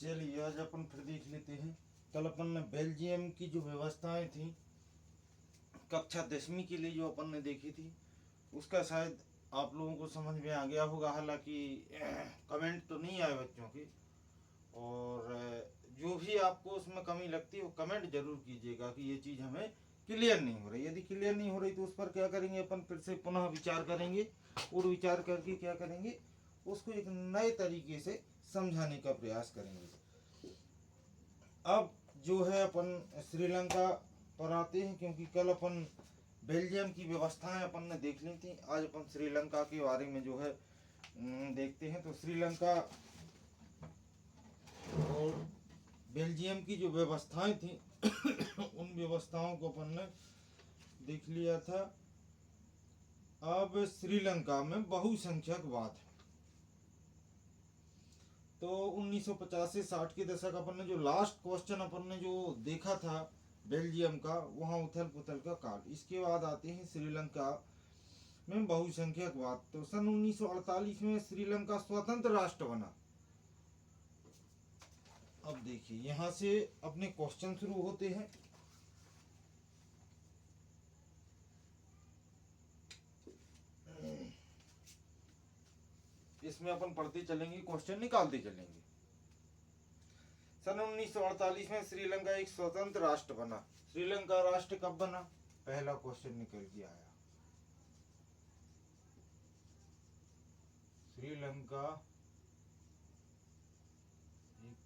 चलिए आज अपन फिर देख लेते हैं। कल अपन ने बेल्जियम की जो व्यवस्थाएं थी कक्षा 10वीं के लिए जो अपन ने देखी थी उसका शायद आप लोगों को समझ में आ गया होगा। हालांकि कमेंट तो नहीं आए बच्चों के, और जो भी आपको उसमें कमी लगती है वो कमेंट जरूर कीजिएगा कि ये चीज़ हमें क्लियर नहीं हो रही। यदि क्लियर नहीं हो रही तो उस पर क्या करेंगे, अपन फिर से पुनः विचार करेंगे और विचार करके क्या करेंगे, उसको एक नए तरीके से समझाने का प्रयास करेंगे। अब जो है अपन श्रीलंका पर आते हैं, क्योंकि कल अपन बेल्जियम की व्यवस्थाएं अपन ने देख ली थी। आज अपन श्रीलंका के बारे में जो है देखते हैं। तो श्रीलंका और बेल्जियम की जो व्यवस्थाएं थी उन व्यवस्थाओं को अपन ने देख लिया था। अब श्रीलंका में बहुसंख्यकवाद, तो 1950 से 60 के दशक अपन ने जो लास्ट क्वेश्चन अपन ने जो देखा था बेल्जियम का, वहाँ उथल पुथल का काल। इसके बाद आते हैं श्रीलंका में बहुसंख्यकवाद। तो सन 1948 में श्रीलंका स्वतंत्र राष्ट्र बना। अब देखिए यहाँ से अपने क्वेश्चन शुरू होते हैं। इसमें अपन पढ़ते चलेंगे, क्वेश्चन निकालते चलेंगे। सन 1948 में श्रीलंका एक स्वतंत्र राष्ट्र बना। श्रीलंका राष्ट्र कब बना, पहला क्वेश्चन निकल के आया। श्रीलंका एक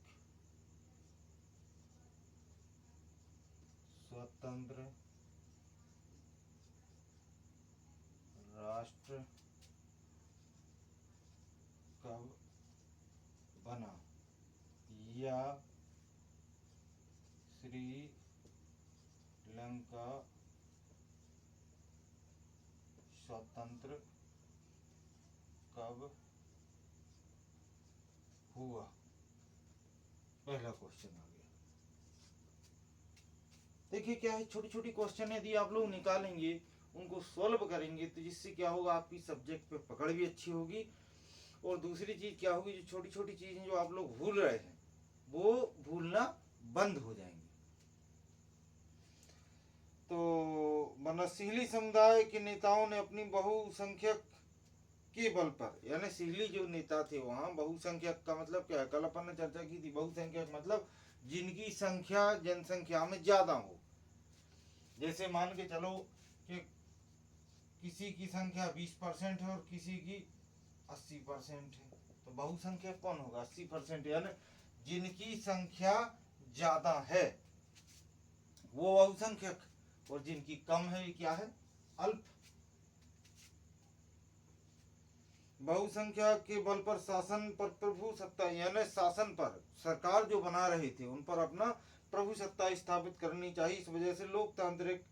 स्वतंत्र राष्ट्र कब बना, या श्रीलंका स्वतंत्र कब हुआ, पहला क्वेश्चन आ गया। देखिए क्या है, छोटी छोटी क्वेश्चन यदि आप लोग निकालेंगे, उनको सॉल्व करेंगे, तो जिससे क्या होगा, आपकी सब्जेक्ट पे पकड़ भी अच्छी होगी। और दूसरी चीज क्या होगी, जो छोटी छोटी चीजें जो आप लोग भूल रहे हैं वो भूलना बंद हो जाएंगे। तो मनसीली समुदाय के नेताओं ने अपनी बहुसंख्यक के बल पर, यानी सीली जो नेता थे वहाँ, बहुसंख्यक का मतलब क्या है, कल अपन ने चर्चा की थी। बहुसंख्यक मतलब जिनकी संख्या जनसंख्या में ज्यादा हो। जैसे मान के चलो कि किसी की संख्या 20% है और किसी की 80% है, तो बहुसंख्यक कौन होगा, 80%, यानी जिनकी संख्या ज्यादा है वो बहुसंख्यक, और जिनकी कम है ये क्या है, अल्प। बहुसंख्या के बल पर शासन पर प्रभु सत्ता, यानी शासन पर सरकार जो बना रहे थे उन पर अपना प्रभु सत्ता स्थापित करनी चाहिए। इस वजह से लोकतांत्रिक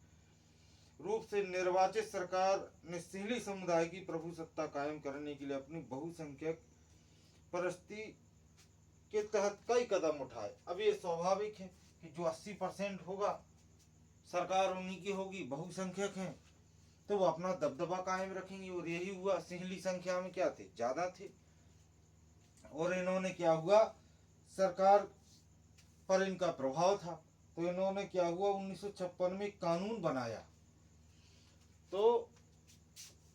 रूप से निर्वाचित सरकार ने सीली समुदाय की प्रभु सत्ता कायम करने के लिए अपनी बहुसंख्यक परिस्थिति के तहत कई कदम उठाए। अब ये स्वाभाविक है कि जो 80% होगा सरकार उन्हीं की होगी, बहुसंख्यक हैं तो वो अपना दबदबा कायम रखेंगे। और यही हुआ, सिंहली संख्या में क्या थे, ज्यादा थे, और इन्होंने क्या हुआ, सरकार पर इनका प्रभाव था, तो इन्होंने क्या हुआ, 1956 में कानून बनाया। तो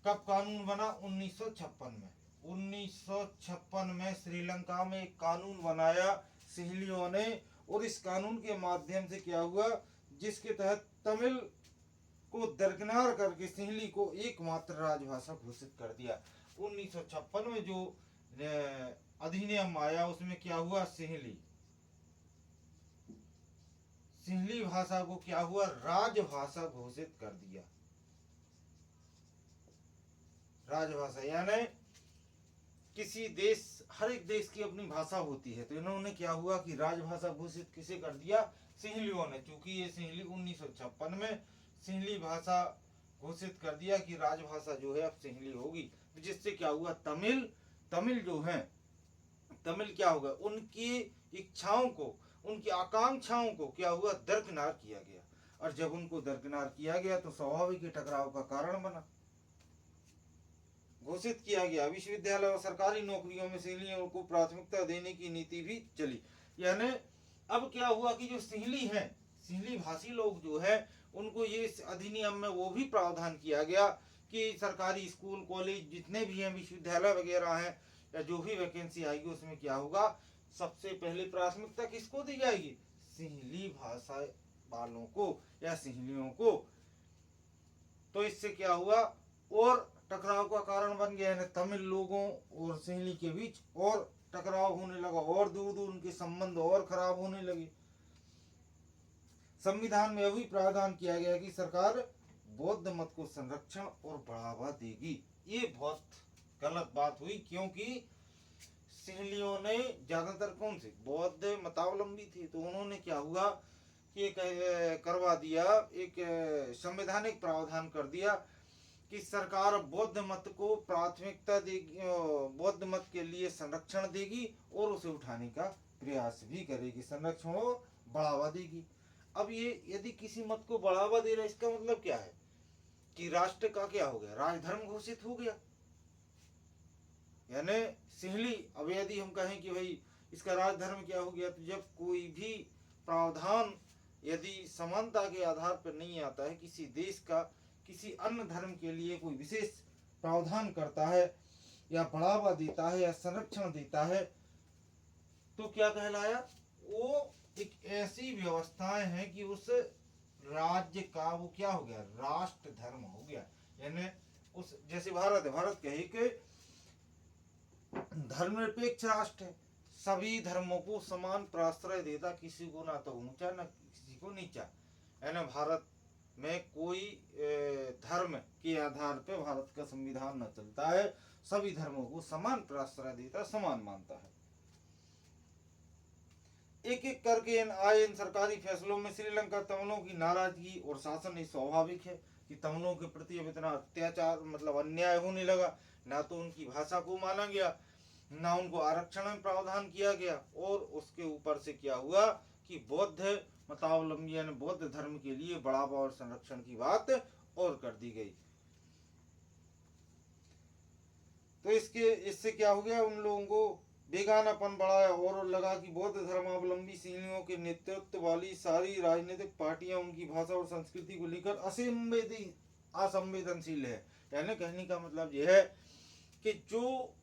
कब कानून बना, 1956 में। 1956 में श्रीलंका में एक कानून बनाया सिंहलियों ने, और इस कानून के माध्यम से क्या हुआ, जिसके तहत तमिल को दरकिनार करके सिंहली को एकमात्र राजभाषा घोषित कर दिया। 1956 में जो अधिनियम आया उसमें क्या हुआ, सिंहली भाषा को क्या हुआ, राजभाषा घोषित कर दिया। राजभाषा यानी किसी देश, हर एक देश की अपनी भाषा होती है, तो इन्होंने क्या हुआ कि राजभाषा घोषित किसे कर दिया, सिंहलियों ने। चूंकि ये सिंहली 1956 में सिंहली भाषा घोषित कर दिया कि राजभाषा जो है अब सिंहली होगी, तो जिससे क्या हुआ, तमिल जो है, तमिल क्या होगा, उनकी इच्छाओं को, उनकी आकांक्षाओं को क्या हुआ, दरकिनार किया गया। और जब उनको दरकिनार किया गया तो स्वाभाविक टकराव का कारण बना। घोषित किया गया विश्वविद्यालय और सरकारी नौकरियों में सिंहलियों को प्राथमिकता देने की नीति भी चली। यानी अब क्या हुआ कि जो सिंहली हैं, सिंहली भाषी लोग जो है, उनको ये इस अधिनियम में वो भी प्रावधान किया गया कि सरकारी स्कूल कॉलेज जितने भी हैं, विश्वविद्यालय वगैरह हैं, या जो भी वैकेंसी आएगी उसमें क्या होगा, सबसे पहले प्राथमिकता किसको दी जाएगी, सिंहली भाषा वालों को या सिंहलियों को। तो इससे क्या हुआ, और टकराव का कारण बन गया है, तमिल लोगों और सिंहली के बीच और टकराव होने लगा, और दूर दूर उनके संबंध और खराब होने लगे। संविधान में अभी प्रावधान किया गया कि सरकार बौद्ध मत को संरक्षण और बढ़ावा देगी। ये बहुत गलत बात हुई, क्योंकि सिंहलियों ने ज्यादातर कौन से बौद्ध मतावलंबी थे, तो उन्होंने क्या हुआ कि एक करवा दिया, एक संवैधानिक प्रावधान कर दिया कि सरकार बौद्ध मत को प्राथमिकता देगी, बौद्ध मत के लिए संरक्षण देगी और उसे उठाने का प्रयास भी करेगी, संरक्षण और बढ़ावा देगी। अब ये यदि किसी मत को बढ़ावा दे रहा है, इसका मतलब क्या है कि राष्ट्र का क्या हो गया, राजधर्म घोषित हो गया। यानी सिंहली, अब यदि हम कहें कि भाई इसका राजधर्म क्या हो गया, तो जब कोई भी प्रावधान यदि समानता के आधार पर नहीं आता है, किसी देश का किसी अन्य धर्म के लिए कोई विशेष प्रावधान करता है या बढ़ावा देता है या संरक्षण देता है, तो क्या कहलाया, वो एक ऐसी व्यवस्थाएं हैं कि उस राज्य का वो क्या हो गया, राष्ट्र धर्म हो गया। यानी उस, जैसे भारत है, भारत कहे कि धर्मनिरपेक्ष राष्ट्र है, सभी धर्मों को समान प्रश्रय देता, किसी को ना तो ऊंचा ना किसी को नीचा। यानी भारत में कोई धर्म के आधार पर भारत का संविधान न चलता है, सभी धर्मों को समान प्रश्रय देता, समान मानता है। एक एक करके आए इन सरकारी फैसलों में श्रीलंका तमिलों की नाराजगी और शासन स्वाभाविक है कि तमिलों के प्रति अब इतना अत्याचार मतलब अन्याय होने लगा, ना तो उनकी भाषा को माना गया, ना उनको आरक्षण में प्रावधान किया गया, और उसके ऊपर से क्या हुआ कि बौद्ध मतावलंबी यानी बौद्ध धर्म के लिए बढ़ावा और संरक्षण की बात और कर दी गई। तो इससे क्या हो गया, उन लोगों को बेगानापन बढ़ाया और लगा कि बौद्ध धर्मावलंबी सिंहलियों के नेतृत्व वाली सारी राजनीतिक पार्टियां उनकी भाषा और संस्कृति को लेकर असंवेदनशील है। यानी कहने का मतलब यह है कि जो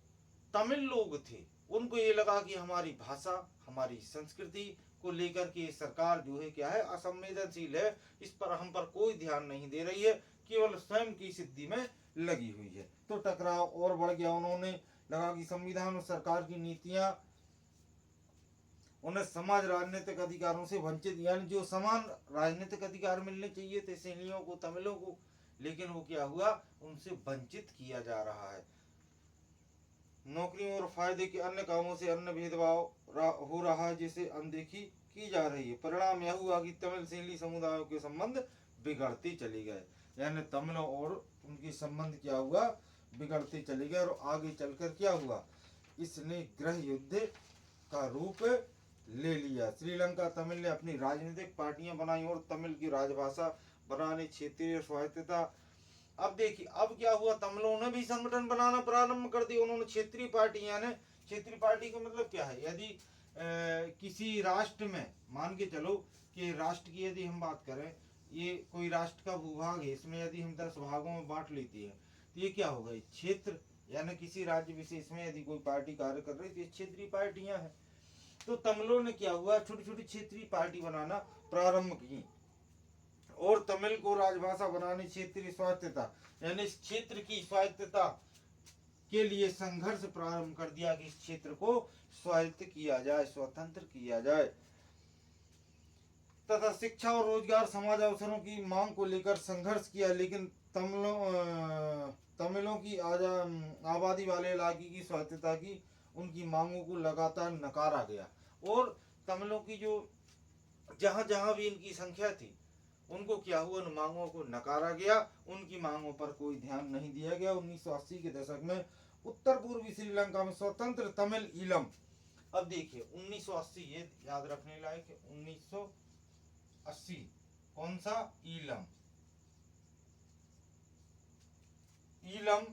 तमिल लोग थे उनको ये लगा कि हमारी भाषा हमारी संस्कृति को लेकर के सरकार जो है क्या है, असंवेदनशील है, इस पर हम पर कोई ध्यान नहीं दे रही है, केवल स्वयं की सिद्धि में लगी हुई है। तो टकराव और बढ़ गया। उन्होंने लगा कि संविधान और सरकार की नीतियां उन्हें समाज राजनीतिक अधिकारों से वंचित, यानी जो समान राजनीतिक अधिकार मिलने चाहिए थे सिंहलियों को तमिलों को, लेकिन वो क्या हुआ, उनसे वंचित किया जा रहा है। नौकरियों और फायदे के अन्य कामों से अन्य भेदभाव हो रहा है, जिसे अनदेखी की जा रही है। परिणाम यह हुआ कि तमिल सिंहली समुदायों के संबंध बिगड़ते चले गए, यानी तमिलों और उनके संबंध क्या हुआ, बिगड़ते चले गए। और आगे चलकर क्या हुआ, इसने गृह युद्ध का रूप ले लिया। श्रीलंका तमिल ने अपनी राजनीतिक पार्टियां बनाई और तमिल की राजभाषा बनाने क्षेत्रीय स्वायत्तता। अब देखिए अब क्या हुआ, तमिलों ने भी संगठन बनाना प्रारंभ कर दिया। उन्होंने क्षेत्रीय पार्टी, यानी क्षेत्रीय पार्टी का मतलब क्या है, यदि किसी राष्ट्र में मान के चलो कि राष्ट्र की यदि हम बात करें, ये कोई राष्ट्र का भूभाग है, इसमें यदि हम 10 भागों में बांट लेती है, तो ये क्या होगा, क्षेत्र। यानी किसी राज्य विशेष में यदि कोई पार्टी कार्य कर रही है तो ये क्षेत्रीय पार्टियां हैं। तो तमिलों ने क्या हुआ, छोटी छोटी क्षेत्रीय पार्टी बनाना प्रारंभ की और तमिल को राजभाषा बनाने, क्षेत्रीय स्वायत्तता यानी इस क्षेत्र की स्वायत्तता के लिए संघर्ष प्रारंभ कर दिया कि इस क्षेत्र को स्वायत्त किया जाए, स्वतंत्र किया जाए। तथा शिक्षा और रोजगार समाज अवसरों की मांग को लेकर संघर्ष किया, लेकिन तमिलों की आबादी वाले इलाके की स्वायत्तता की उनकी मांगों को लगातार नकारा गया। और तमिलों की जो जहां जहां भी इनकी संख्या थी उनको क्या हुआ, उन मांगों को नकारा गया, उनकी मांगों पर कोई ध्यान नहीं दिया गया। 1980 के दशक में उत्तर पूर्वी श्रीलंका में स्वतंत्र तमिल ईलम। अब देखिए 1980, ये याद रखने लायक है, 1980 कौन सा, ईलम। ईलम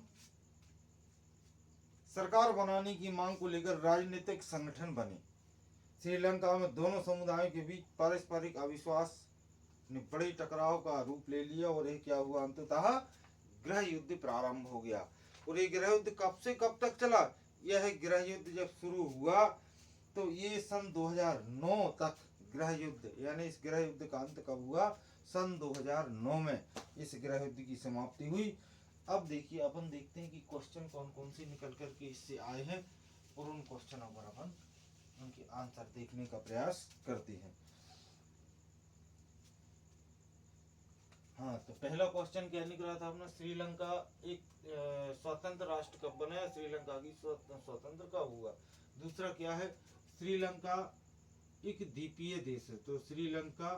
सरकार बनाने की मांग को लेकर राजनीतिक संगठन बने। श्रीलंका में दोनों समुदायों के बीच पारस्परिक अविश्वास ने बड़े टकराव का रूप ले लिया और यह क्या हुआ, अंततः गृह युद्ध प्रारंभ हो गया। और ये गृह युद्ध कब से कब तक चला? यह गृह युद्ध जब शुरू हुआ तो ये सन 2009 तक गृह युद्ध, यानी इस गृह युद्ध का अंत कब हुआ? सन 2009 में इस गृह युद्ध की समाप्ति हुई। अब देखिए, अपन देखते हैं कि क्वेश्चन कौन कौन से निकल करके इससे आए हैं और उन क्वेश्चनों पर अपन उनके आंसर देखने का प्रयास करते हैं। हाँ, तो पहला क्वेश्चन क्या निकला था अपना, श्रीलंका एक स्वतंत्र राष्ट्र कब बना? श्रीलंका की स्वतंत्र कब हुआ? दूसरा क्या है, श्रीलंका एक द्वीपीय देश है, तो श्रीलंका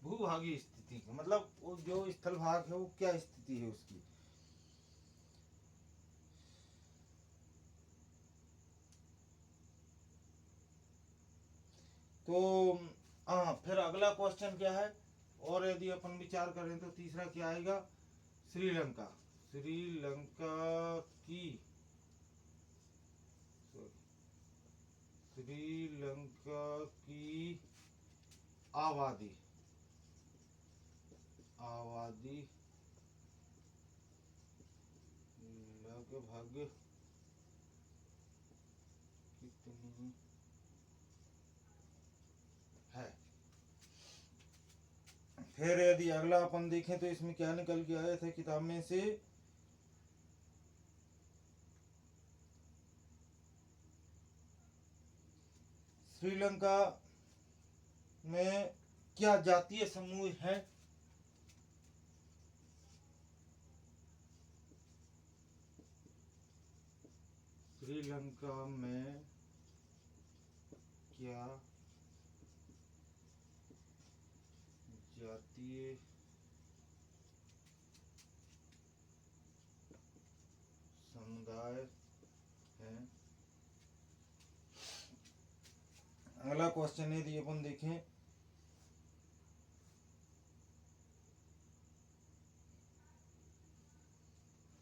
भूभागीय स्थिति, मतलब वो जो स्थल भाग है वो क्या स्थिति है उसकी। तो हाँ, फिर अगला क्वेश्चन क्या है, और यदि अपन विचार करें तो तीसरा क्या आएगा, श्रीलंका की श्रीलंका की आबादी लगभग कितनी है। फिर यदि अगला अपन देखें तो इसमें क्या निकल के आया था किताब में से, श्रीलंका में क्या जातीय समूह है? श्रीलंका में क्या जातीय समुदाय है? अगला क्वेश्चन यदि अपन देखें,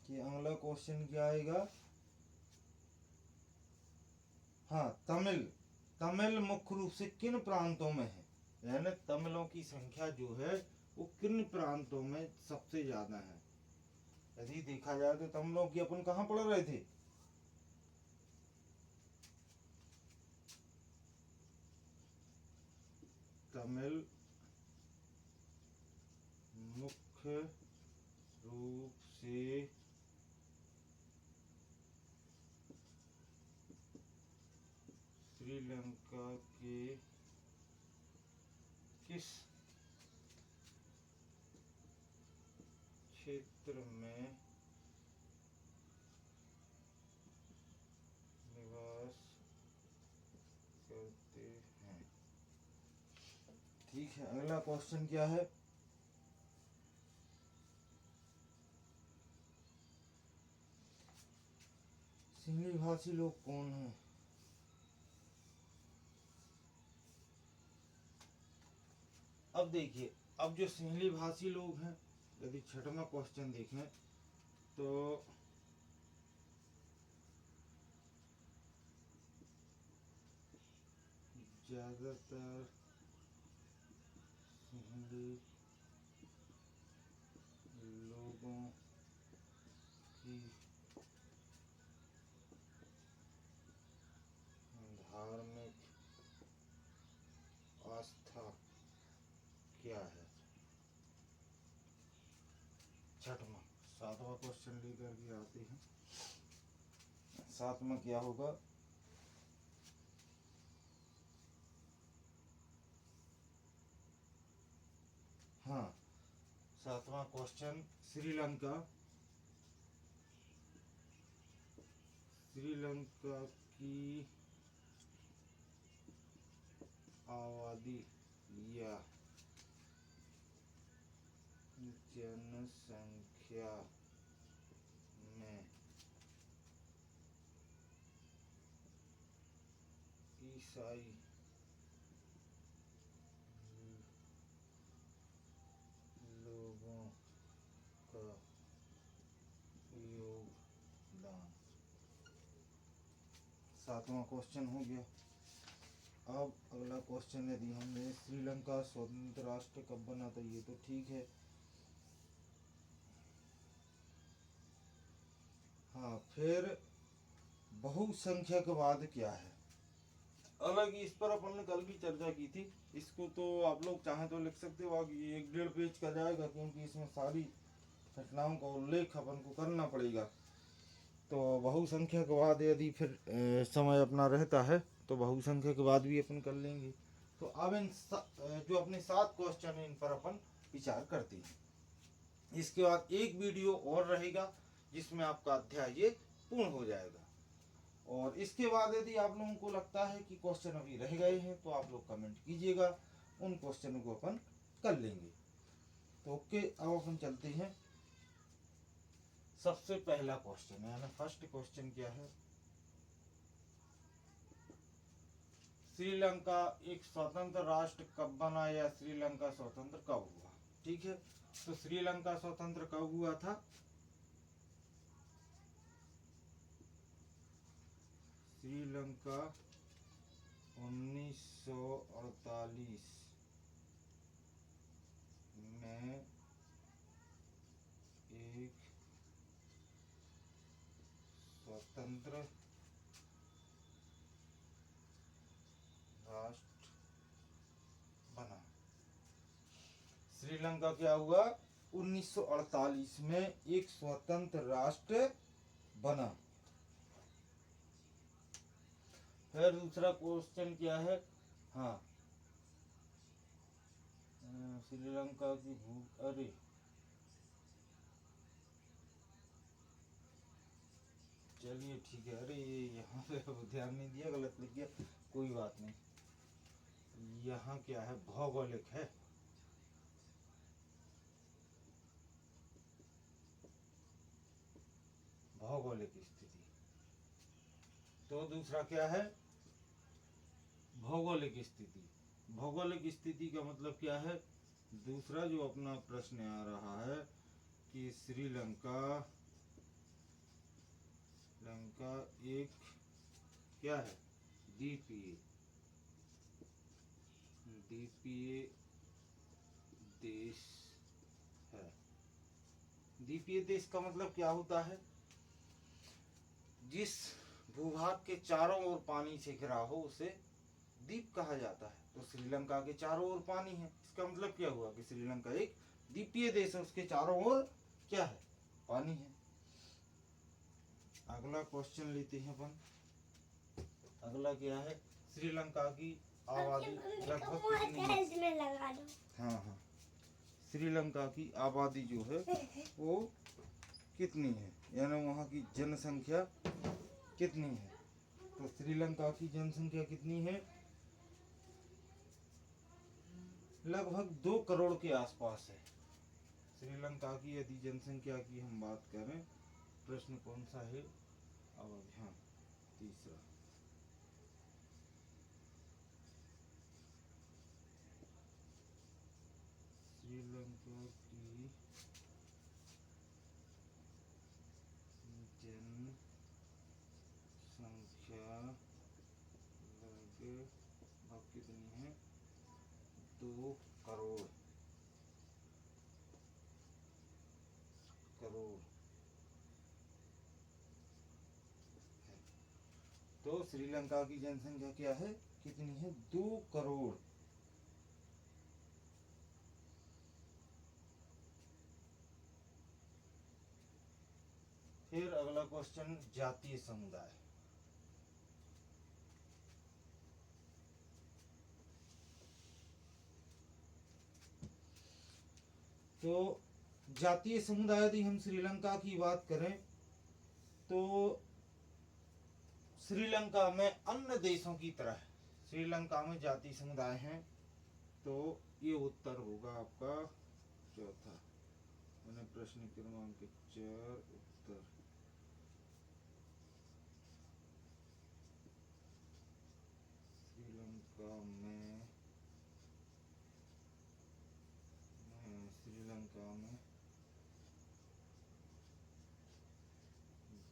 कि अगला क्वेश्चन क्या आएगा, हाँ, तमिल मुख्य रूप से किन प्रांतों में है, यानी तमिलों की संख्या जो है वो किन प्रांतों में सबसे ज्यादा है। यदि देखा जाए तो तमिलों की अपन कहाँ पढ़ रहे थे, तमिल मुख्य रूप से श्रीलंका के किस क्षेत्र में निवास करते हैं। ठीक है, अगला क्वेश्चन क्या है, सिंहली भाषी लोग कौन हैं? अब देखिए, अब जो सिंहली भाषी लोग हैं, यदि छठवां क्वेश्चन देखें तो ज्यादातर सिंहली लोगों की धार्मिक आस्था क्या है? छठवां, सातवां क्वेश्चन लेकर के आते हैं। सातवां क्या होगा, हाँ, सातवां क्वेश्चन, श्रीलंका की आबादी या जनसंख्या में ईसाई लोगों का योगदान। 7वां क्वेश्चन हो गया। अब अगला क्वेश्चन यदि हमने श्रीलंका स्वतंत्र राष्ट्र कब बना, तो ये तो ठीक है। हाँ, फिर बहुसंख्यकवाद क्या है? अलग इस पर अपन ने कल भी चर्चा की थी। इसको तो आप लोग चाहें तो लिख सकते हो, आगे 1-1.5 पेज का जाएगा, क्योंकि इसमें सारी घटनाओं का उल्लेख अपन को करना पड़ेगा। तो बहुसंख्यकवाद यदि फिर समय अपना रहता है तो बहुसंख्यकवाद भी अपन कर लेंगे। तो अब जो अपने 7 क्वेश्चन है इन पर अपन विचार करते हैं। इसके बाद एक वीडियो और रहेगा जिसमें आपका अध्याय ये पूर्ण हो जाएगा। और इसके बाद यदि आप लोगों को लगता है कि क्वेश्चन अभी रह गए हैं तो आप लोग कमेंट कीजिएगा, उन क्वेश्चनों को अपन कर लेंगे। तो ओके, अब अपन चलते हैं। सबसे पहला क्वेश्चन यानी फर्स्ट क्वेश्चन क्या है? श्रीलंका एक स्वतंत्र राष्ट्र कब बना, या श्रीलंका स्वतंत्र कब हुआ? ठीक है, तो श्रीलंका स्वतंत्र कब हुआ था? श्रीलंका 1948 में एक स्वतंत्र राष्ट्र बना। श्रीलंका क्या हुआ? 1948 में एक स्वतंत्र राष्ट्र बना। फिर दूसरा क्वेश्चन क्या है? हाँ, श्रीलंका की अरे चलिए ठीक है। अरे ये यहाँ पे ध्यान नहीं दिया, गलत लिख गया, कोई बात नहीं। यहाँ क्या है? भौगोलिक है। भौगोलिक स्थिति। तो दूसरा क्या है? भौगोलिक स्थिति। भौगोलिक स्थिति का मतलब क्या है? दूसरा जो अपना प्रश्न आ रहा है कि श्रीलंका एक क्या है? द्वीपीय देश है। द्वीपीय देश का मतलब क्या होता है? जिस भूभाग के चारों ओर पानी से घिरा हो उसे द्वीप कहा जाता है। तो श्रीलंका के चारों ओर पानी है, इसका मतलब क्या हुआ कि श्रीलंका एक द्वीपीय देश है, उसके चारों ओर क्या है? पानी है। अगला क्वेश्चन लेते हैं अपन। अगला क्या है? श्रीलंका की आबादी लगभग कितनी है? हाँ, श्रीलंका की आबादी जो है वो कितनी है, यानी वहाँ की जनसंख्या कितनी है? तो श्रीलंका की जनसंख्या कितनी है? लगभग 2 करोड़ के आसपास है। श्रीलंका की यदि जनसंख्या की हम बात करें, प्रश्न कौन सा है? अब हाँ, तीसरा। श्रीलंका की जनसंख्या लगभग कितनी है? 2 करोड़ है। तो श्रीलंका की जनसंख्या क्या है? कितनी है? 2 करोड़। फिर अगला क्वेश्चन, जातीय समुदाय। तो जातीय समुदाय यदि हम श्रीलंका की बात करें तो श्रीलंका में अन्य देशों की तरह श्रीलंका में जातीय समुदाय हैं। तो ये उत्तर होगा आपका चौथा, मैंने प्रश्न क्रमांक 4 उत्तर।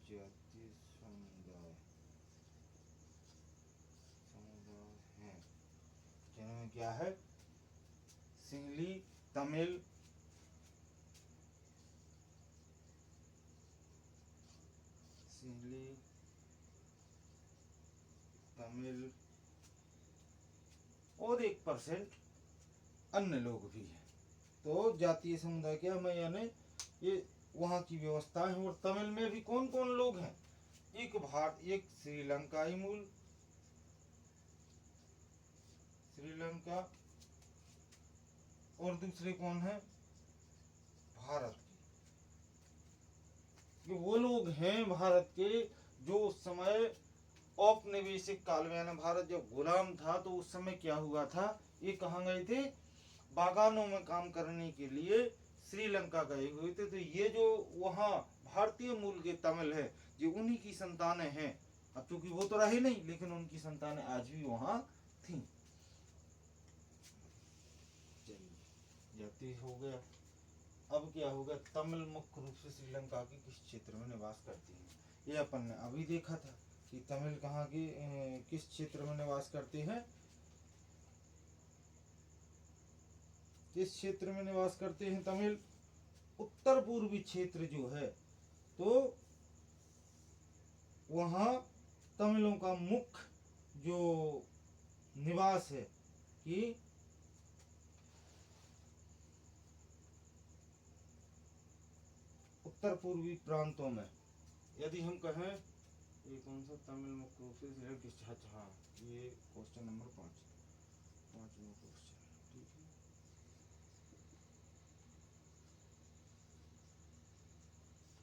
जातीय समुदाय हैं जिनमें क्या है, सिंहली, तमिल, और 1% अन्य लोग भी हैं। तो जातीय समुदाय क्या है, यानी ये वहाँ की व्यवस्था है। और तमिल में भी कौन कौन लोग हैं, एक श्रीलंकाई मूल, श्रीलंका, और दूसरे कौन है, भारत के। ये वो लोग हैं भारत के जो उस समय औपनिवेशिक काल में, यानी भारत जब गुलाम था तो उस समय क्या हुआ था, ये कहाँ गए थे, बागानों में काम करने के लिए श्रीलंका गए हुए थे। तो ये जो वहाँ भारतीय मूल के तमिल है, जो उन्हीं की संतानें हैं। अब चूंकि वो तो रहे नहीं, लेकिन उनकी संतानें आज भी वहाँ थी। जाति हो गया। अब क्या होगा, तमिल मुख्य रूप से श्रीलंका के किस क्षेत्र में निवास करती हैं, ये अपन ने अभी देखा था कि तमिल कहाँ के किस क्षेत्र में निवास करते हैं, किस क्षेत्र में निवास करते हैं तमिल, उत्तर पूर्वी क्षेत्र जो है। तो वहाँ तमिलों का मुख्य जो निवास है कि उत्तर पूर्वी प्रांतों में। यदि हम कहें ये कौन सा तमिल मुख्य रूप से, हाँ ये क्वेश्चन नंबर 5वां क्वेश्चन, ठीक है।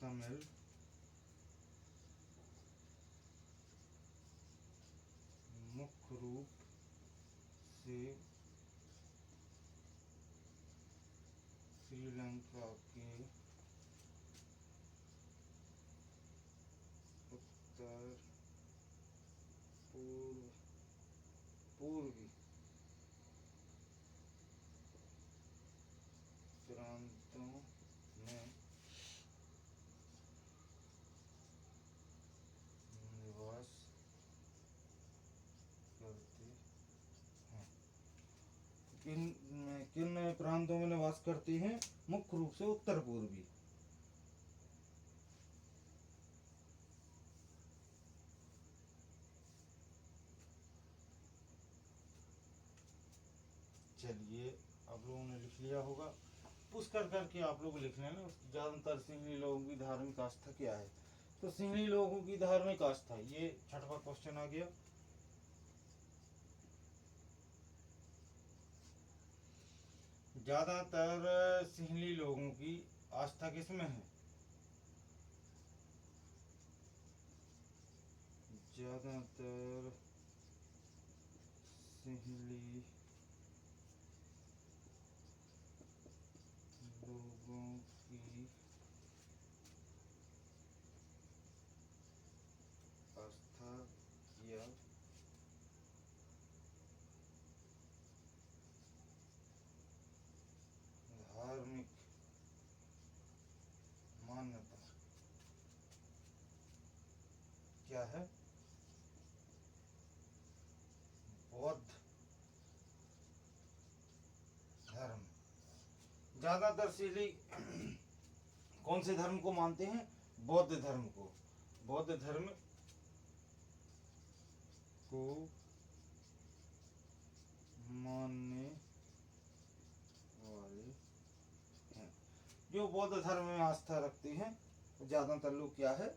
तमिल मुख्य रूप से श्रीलंका के उत्तर पूर्वी प्रांतों में निवास करते हैं। किन किन प्रांतों में निवास करते हैं, मुख्य रूप से उत्तर पूर्वी। चलिए आप लोगों ने लिख लिया होगा, पुश कर करके आप लोग लिख लेना। ज्यादातर सिंहली लोगों की धार्मिक आस्था क्या है, तो सिंहली लोगों की धार्मिक आस्था, ये 6वां क्वेश्चन आ गया। ज्यादातर सिंहली लोगों की आस्था किसमें है, ज्यादातर सिंहली लोगों की आस्था या धार्मिक मान्यता क्या है, बौद्ध धर्म। ज्यादातर सिंहली कौन से धर्म को मानते हैं, बौद्ध धर्म को, बौद्ध धर्म को मानने वाले हैं। जो बौद्ध धर्म में आस्था रखते हैं, ज्यादातर लोग क्या है,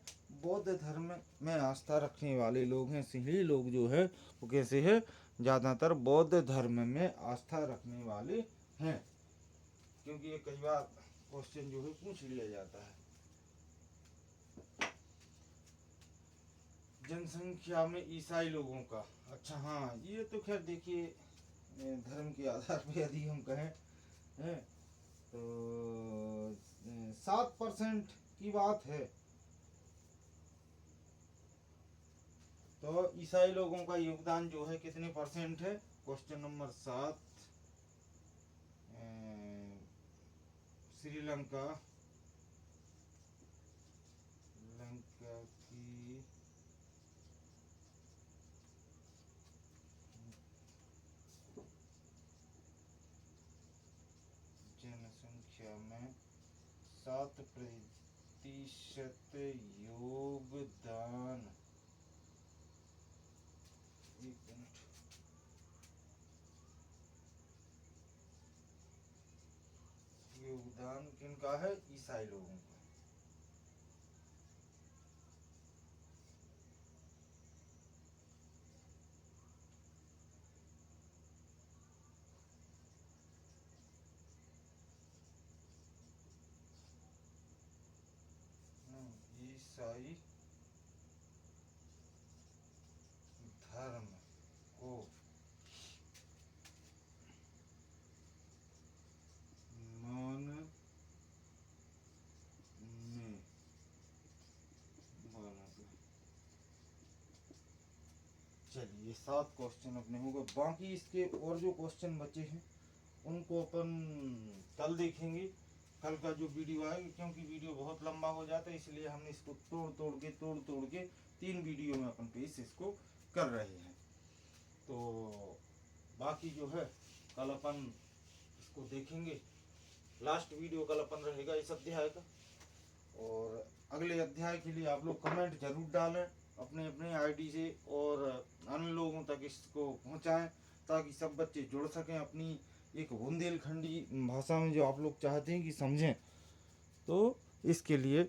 बौद्ध धर्म में आस्था रखने वाले लोग हैं। सिंहली लोग जो है वो कैसे है, ज्यादातर बौद्ध धर्म में आस्था रखने वाले हैं। क्योंकि ये कई बार क्वेश्चन जो है पूछ लिया जाता है। जनसंख्या में ईसाई लोगों का, अच्छा हाँ ये तो खैर देखिए धर्म के आधार पे यदि हम कहें हैं तो 7% की बात है। तो ईसाई लोगों का योगदान जो है कितने परसेंट है, क्वेश्चन नंबर 7। श्रीलंका 7% योगदान। एक मिनट, योगदान किनका है? ईसाई लोगों का। ईसाई धर्म को मानने में चलिए 7 क्वेश्चन अपने हो गए। बाकी इसके और जो क्वेश्चन बचे हैं उनको अपन कल देखेंगे। कल का जो वीडियो आएगा, क्योंकि वीडियो बहुत लंबा हो जाता है, इसलिए हमने इसको तोड़ के 3 वीडियो में अपन पेश इसको कर रहे हैं। तो बाकी जो है कल अपन इसको देखेंगे। लास्ट वीडियो कल अपन रहेगा इस अध्याय का, और अगले अध्याय के लिए आप लोग कमेंट जरूर डालें अपने अपने आईडी से, और अन्य लोगों तक इसको पहुंचाएं ताकि सब बच्चे जुड़ सकें अपनी एक बुंदेलखंडी भाषा में जो आप लोग चाहते हैं कि समझें। तो इसके लिए